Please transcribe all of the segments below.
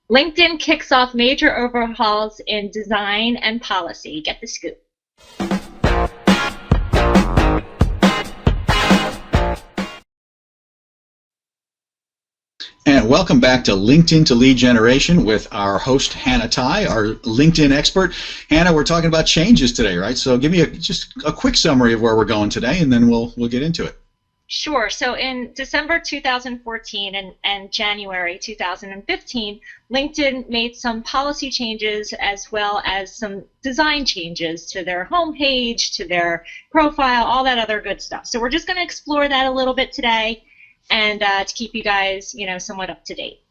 LinkedIn kicks off major overhauls in design and policy. Get the scoop. And welcome back to LinkedIn to Lead Generation with our host, Hannah Tai, our LinkedIn expert. Hannah, we're talking about changes today, right? So give me just a quick summary of where we're going today, and then we'll get into it. Sure. So in December 2014 and January 2015, LinkedIn made some policy changes as well as some design changes to their homepage, to their profile, all that other good stuff. So we're just going to explore that a little bit today, and to keep you guys, somewhat up to date.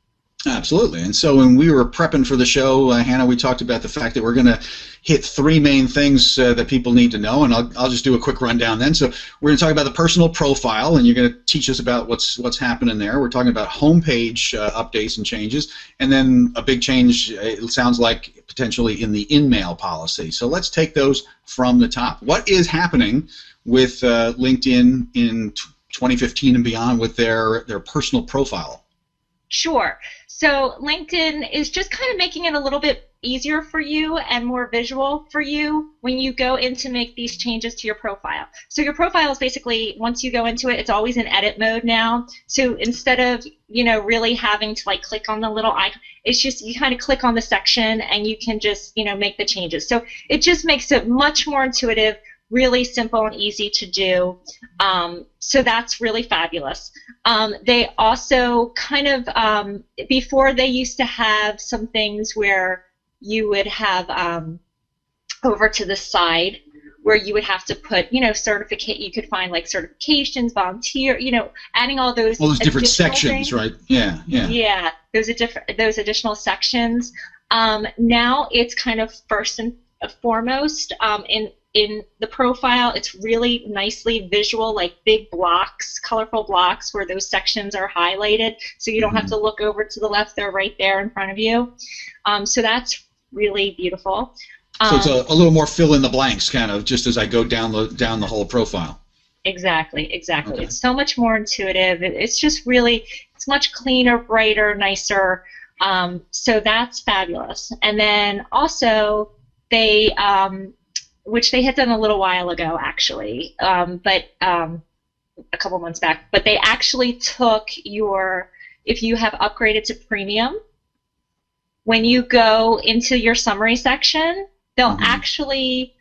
Absolutely. And so when we were prepping for the show, Hannah, we talked about the fact that we're going to hit three main things that people need to know, and I'll just do a quick rundown then. So we're going to talk about the personal profile, and you're going to teach us about what's happening there. We're talking about homepage updates and changes, and then a big change, it sounds like, potentially in the InMail policy. So let's take those from the top. What is happening with LinkedIn in 2015 and beyond with their personal profile? Sure. So LinkedIn is just kind of making it a little bit easier for you and more visual for you when you go in to make these changes to your profile. So your profile is basically, once you go into it, it's always in edit mode now. So instead of, really having to click on the little icon, it's just you kind of click on the section and you can just, make the changes. So it just makes it much more intuitive, really simple and easy to do. So that's really fabulous. They also kind of, before they used to have some things where you would have over to the side where you would have to put, certificate, you could find certifications, volunteer, adding all those different sections, things. Right? Yeah. Yeah, those additional sections. Now it's kind of first and foremost in the profile. It's really nicely visual, like big blocks, colorful blocks where those sections are highlighted, so you don't have to look over to the left. They're right there in front of you. So that's really beautiful. So it's a little more fill in the blanks, kind of, just as I go down the whole profile. Exactly. Okay. It's so much more intuitive. It's just really, it's much cleaner, brighter, nicer. So that's fabulous. And then also they, which they had done a little while ago, actually, but a couple months back. But they actually took if you have upgraded to premium, when you go into your summary section, they'll actually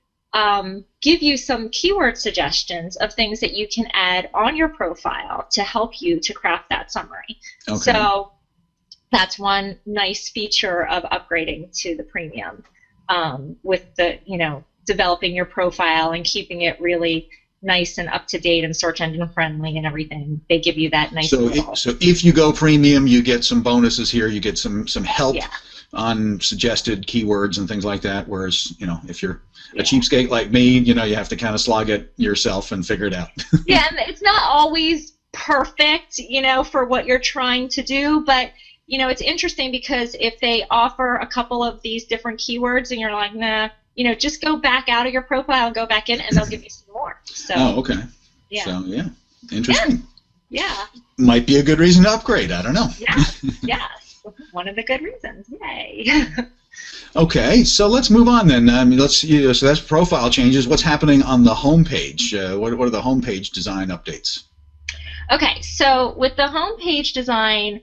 give you some keyword suggestions of things that you can add on your profile to help you to craft that summary. Okay. So that's one nice feature of upgrading to the premium, with the, developing your profile and keeping it really nice and up to date and search engine friendly and everything. They give you that nice. So if you go premium, you get some bonuses here. You get some help on suggested keywords and things like that. Whereas if you're a cheapskate like me, you have to kind of slog it yourself and figure it out. Yeah, and it's not always perfect, for what you're trying to do, but. It's interesting because if they offer a couple of these different keywords and you're like, nah, just go back out of your profile and go back in, and they'll give you some more. So, okay. Yeah. So, yeah. Interesting. Yeah. Might be a good reason to upgrade. I don't know. Yeah. One of the good reasons. Yay. Okay, so let's move on then. So that's profile changes. What's happening on the homepage? What are the homepage design updates? Okay, so with the homepage design,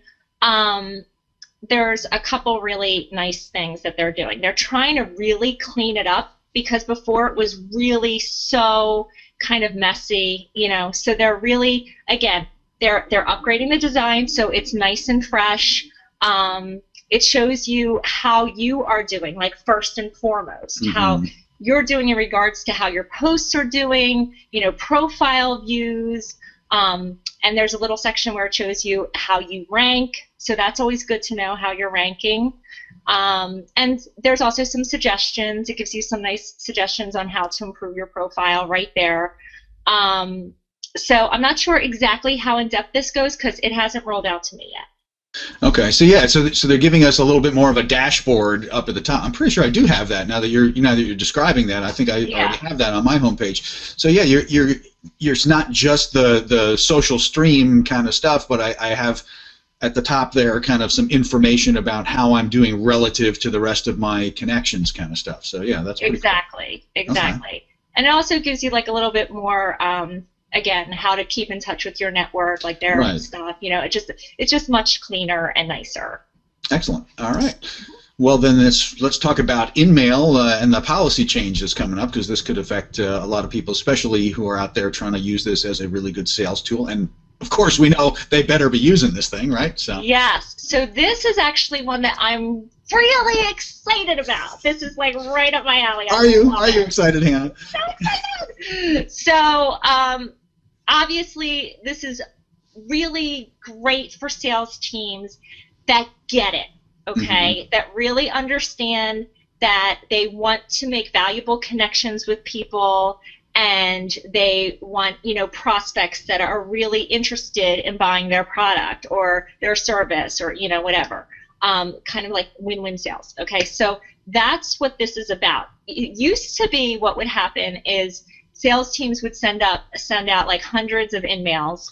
there's a couple really nice things that they're doing. They're trying to really clean it up because before it was really so kind of messy, So they're really, again, they're upgrading the design so it's nice and fresh. It shows you how you are doing, like first and foremost, how you're doing in regards to how your posts are doing, profile views. And there's a little section where it shows you how you rank, so that's always good to know how you're ranking. And there's also some suggestions. It gives you some nice suggestions on how to improve your profile right there. So I'm not sure exactly how in-depth this goes because it hasn't rolled out to me yet. Okay, so yeah, so they're giving us a little bit more of a dashboard up at the top. I'm pretty sure I do have that now that you're describing that. I think I already have that on my homepage. So yeah, you're not just the social stream kind of stuff, but I have at the top there kind of some information about how I'm doing relative to the rest of my connections kind of stuff. So yeah, that's pretty exactly, cool. exactly. Okay. And it also gives you like a little bit more, again, how to keep in touch with your network, like their Right. stuff. You know, it's just much cleaner and nicer. Excellent. All right. Well, then let's talk about InMail and the policy changes coming up, because this could affect a lot of people, especially who are out there trying to use this as a really good sales tool. And of course, we know they better be using this thing, right? So yes. So this is actually one that I'm really excited about. This is like right up my alley. Are you excited, Hannah? So excited. So obviously, this is really great for sales teams that get it. Okay, that really understand that they want to make valuable connections with people, and they want, you know, prospects that are really interested in buying their product or their service or, you know, whatever. Kind of like win-win sales. Okay, so that's what this is about. It used to be what would happen is sales teams would send out like hundreds of InMails,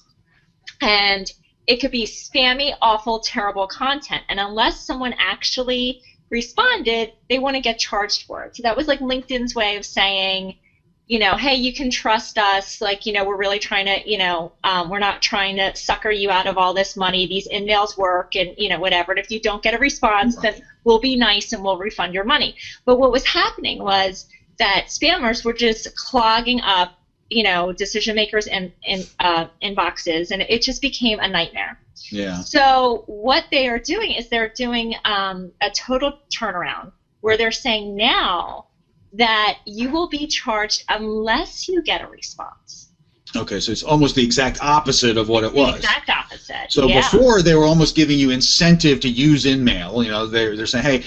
and it could be spammy, awful, terrible content. And unless someone actually responded, they want to get charged for it. So that was like LinkedIn's way of saying, you know, hey, you can trust us. Like, you know, we're really trying to, you know, we're not trying to sucker you out of all this money. These InMails work and, you know, whatever. And if you don't get a response, then we'll be nice and we'll refund your money. But what was happening was that spammers were just clogging up, you know, decision makers in inboxes, and it just became a nightmare. Yeah. So what they are doing is they're doing a total turnaround where they're saying now that you will be charged unless you get a response. Okay, so it's almost the exact opposite of what it was. The exact opposite. So before they were almost giving you incentive to use InMail. You know, they're saying, hey,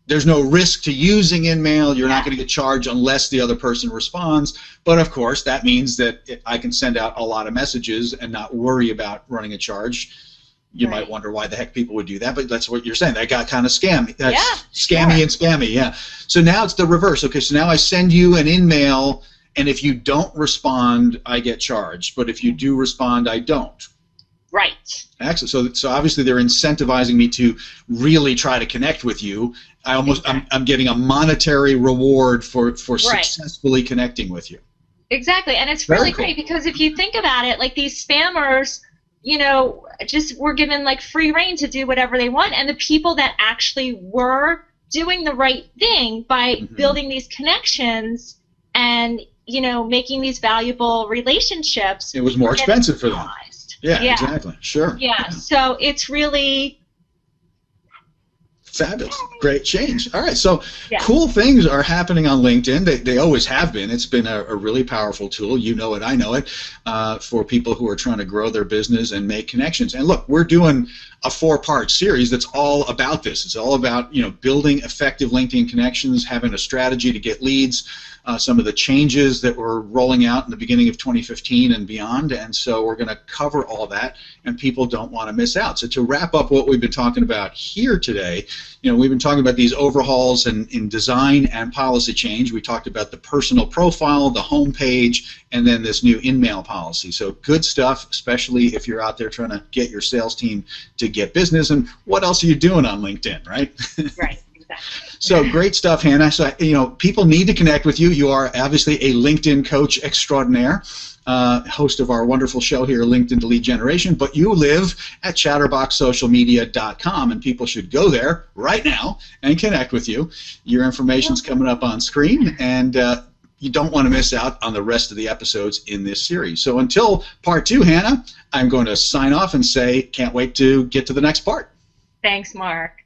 there's no risk to using InMail. You're not going to get charged unless the other person responds. But of course, that means that I can send out a lot of messages and not worry about running a charge. You might wonder why the heck people would do that, but that's what you're saying. That got kind of scammy. That's scammy and spammy, yeah. So now it's the reverse. Okay, so now I send you an InMail, and if you don't respond, I get charged. But if you do respond, I don't. Right. Excellent. So obviously they're incentivizing me to really try to connect with you. I'm getting a monetary reward for successfully connecting with you. Exactly, and it's really great because if you think about it, like these spammers, you know, just were given like free reign to do whatever they want, and the people that actually were doing the right thing by building these connections and, you know, making these valuable relationships, it was more expensive for them. Yeah, exactly. Sure. Yeah, so it's really fabulous. Great change. All right, so cool things are happening on LinkedIn. They always have been. It's been a really powerful tool. You know it, I know it, for people who are trying to grow their business and make connections. And look, we're doing a 4-part series that's all about this. It's all about, you know, building effective LinkedIn connections, having a strategy to get leads, some of the changes that we're rolling out in the beginning of 2015 and beyond, and so we're going to cover all that, and people don't want to miss out. So to wrap up what we've been talking about here today, you know, we've been talking about these overhauls in design and policy change. We talked about the personal profile, the home page, and then this new InMail policy. So good stuff, especially if you're out there trying to get your sales team to get business. And what else are you doing on LinkedIn, right? Right. So great stuff, Hannah. So, you know, people need to connect with you. You are obviously a LinkedIn coach extraordinaire, host of our wonderful show here, LinkedIn to Lead Generation, but you live at chatterboxsocialmedia.com, and people should go there right now and connect with you. Your information's coming up on screen, and you don't want to miss out on the rest of the episodes in this series. So until part 2, Hannah, I'm going to sign off and say can't wait to get to the next part. Thanks, Mark.